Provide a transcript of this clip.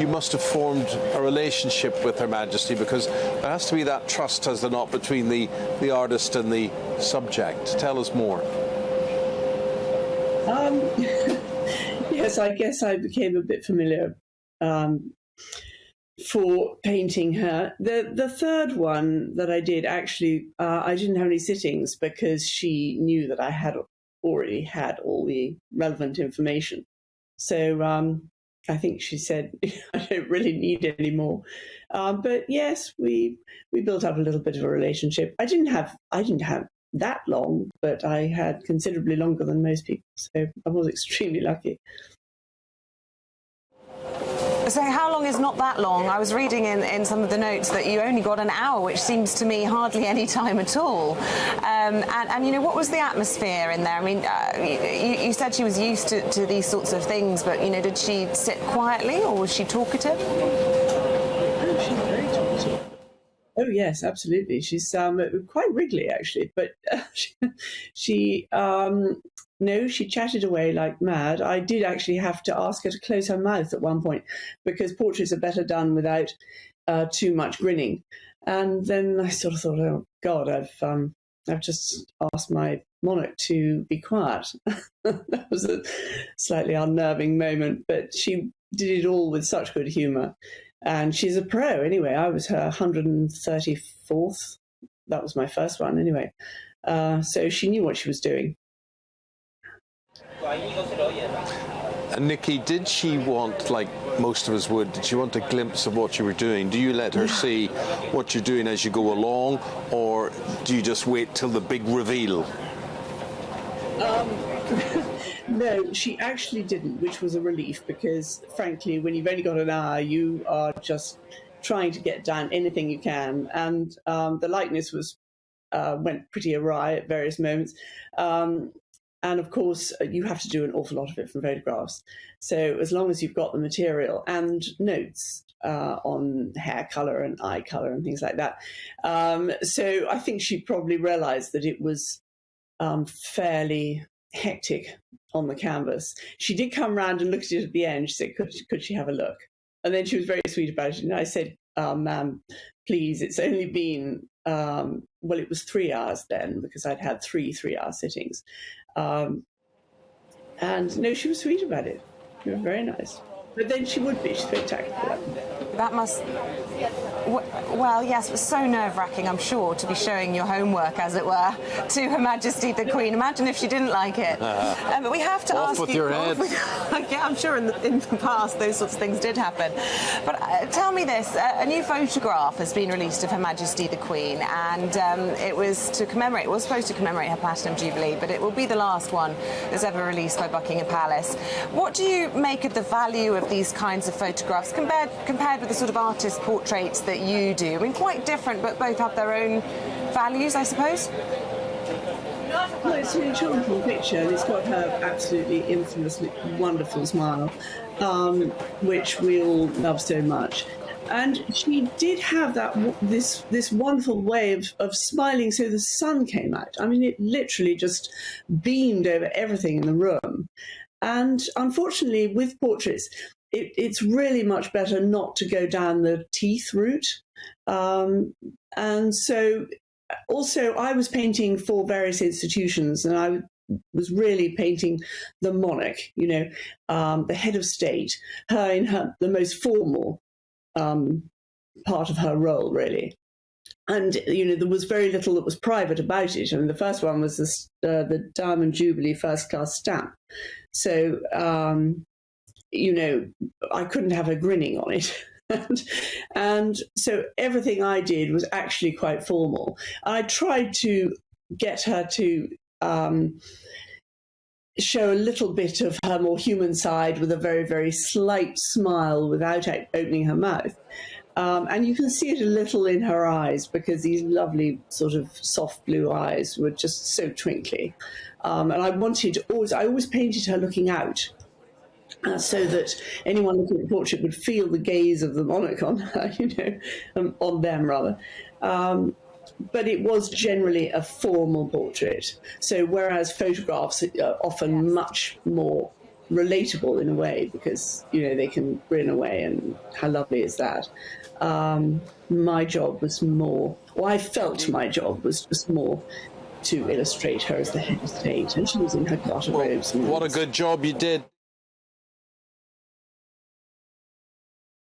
you must have formed a relationship with Her Majesty, because there has to be that trust, has there not, between the artist and the subject. Tell us more. Yes, I guess I became a bit familiar for painting her. The third one that I did, actually, I didn't have any sittings because she knew that I had already had all the relevant information. So I think she said, I don't really need any more. But yes, we built up a little bit of a relationship. I didn't have that long, but I had considerably longer than most people. So I was extremely lucky. So how long is not that long? I was reading in some of the notes that you only got an hour, which seems to me hardly any time at all. And you know, what was the atmosphere in there? I mean, you said she was used to these sorts of things, but, you know, did she sit quietly or was she talkative? Oh, she's very talkative. Oh, yes, absolutely. She's quite wriggly, actually, but no, she chatted away like mad. I did actually have to ask her to close her mouth at one point because portraits are better done without too much grinning. And then I sort of thought, oh God, I've just asked my monarch to be quiet. That was a slightly unnerving moment, but she did it all with such good humour. And she's a pro anyway. I was her 134th. That was my first one anyway. So she knew what she was doing. And Nicky, did she want, like most of us would, did she want a glimpse of what you were doing? Do you let her see what you're doing as you go along, or do you just wait till the big reveal? No, she actually didn't, which was a relief because, frankly, when you've only got an hour, you are just trying to get down anything you can. And the likeness went pretty awry at various moments. And of course, you have to do an awful lot of it from photographs. So as long as you've got the material and notes on hair colour and eye colour and things like that. So I think she probably realised that it was fairly hectic on the canvas. She did come round and look at it at the end. She said, could she have a look? And then she was very sweet about it. And I said, ma'am, please, it's only been, well, it was 3 hours then because I'd had three 3-hour sittings. And no, she was sweet about it. She was very nice. But then she would be. She's spectacular. That must... Well, yes, it was so nerve-wracking, I'm sure, to be showing your homework, as it were, to Her Majesty the Queen. Imagine if she didn't like it. But we have to ask you... Off with your head. Yeah, I'm sure in the past those sorts of things did happen. But tell me this, a new photograph has been released of Her Majesty the Queen, and it was supposed to commemorate her Platinum Jubilee, but it will be the last one that's ever released by Buckingham Palace. What do you make of the value of these kinds of photographs compared with the sort of artist portraits that you do? I mean, quite different, but both have their own values, I suppose. Well, it's an enjoyable picture, and it's got her absolutely infamously wonderful smile, which we all love so much. And she did have this wonderful way of smiling so the sun came out. I mean, it literally just beamed over everything in the room. And unfortunately, with portraits, it's really much better not to go down the teeth route. And so also I was painting for various institutions, and I was really painting the monarch, you know, the head of state, her in the most formal part of her role, really. And, you know, there was very little that was private about it. I mean, the first one was the Diamond Jubilee first class stamp. So, you know, I couldn't have her grinning on it. and so everything I did was actually quite formal. I tried to get her to show a little bit of her more human side with a very, very slight smile without opening her mouth. And you can see it a little in her eyes because these lovely sort of soft blue eyes were just so twinkly. And I always painted her looking out so that anyone looking at the portrait would feel the gaze of the monarch on her, you know, on them rather. But it was generally a formal portrait. So whereas photographs are often much more relatable in a way, because they can grin away, and how lovely is that? My job was more, or I felt my job was just more to illustrate her as the head of state, and she was in her garter robes. What a good job you did.